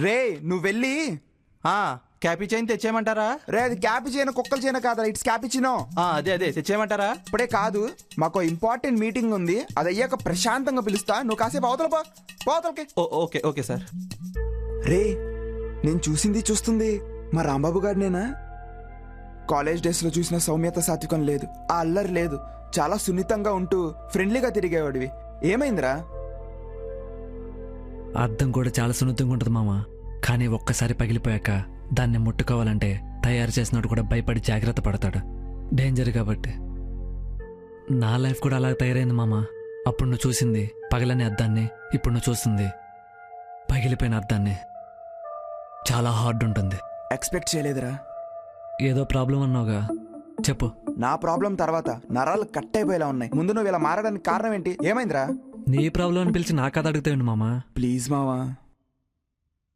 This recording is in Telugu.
రే నువ్వు వెళ్ళి క్యాపీ చైన్ తెచ్చేయమంటారా? రే అది క్యాపి చేయను కుక్కలు చేయను కాదా, ఇట్స్ క్యాపిచినో. అదే తెచ్చేయమంటారా? ఇప్పుడే కాదు, మాకు ఇంపార్టెంట్ మీటింగ్ ఉంది, అది అయ్యాక ప్రశాంతంగా పిలుస్తా. నువ్వు కాసేపు అవతల పోతలకి. Okay sir. రే నేను చూస్తుంది మా రాంబాబు గారినేనా? కాలేజ్ డేస్ లో చూసిన సౌమ్యత సాత్వికం లేదు, ఆ అల్లరి లేదు, చాలా సున్నితంగా ఉంటూ ఫ్రెండ్లీగా తిరిగేవాడివి. ఏమైందిరా? అర్థం కూడా చాలా సున్నితంగా ఉంటుంది మామ, కానీ ఒక్కసారి పగిలిపోయాక దాన్ని ముట్టుకోవాలంటే తయారు చేసినట్టు కూడా భయపడి జాగ్రత్త పడతాడు. డేంజర్ కాబట్టి. నా లైఫ్ కూడా అలా తయారైంది మామ. అప్పుడు నువ్వు చూసింది పగలని అద్దాన్ని, ఇప్పుడు నువ్వు చూస్తుంది పగిలిపోయిన అద్దాన్ని. చాలా హార్డ్ ఉంటుంది. ఎక్స్పెక్ట్ చేయలేదురా. ఏదో ప్రాబ్లం అన్నావుగా, చెప్పు. నా ప్రాబ్లం తర్వాత నరాలు కట్ అయిపోయేలా ఉన్నాయి. ముందు నువ్వు ఇలా మారడానికి కారణం ఏంటి? ఏమైందిరా? నీ ప్రాబ్లం అని పిలిచి నా కథ అడుగుతావండి మామ. ప్లీజ్ మావా.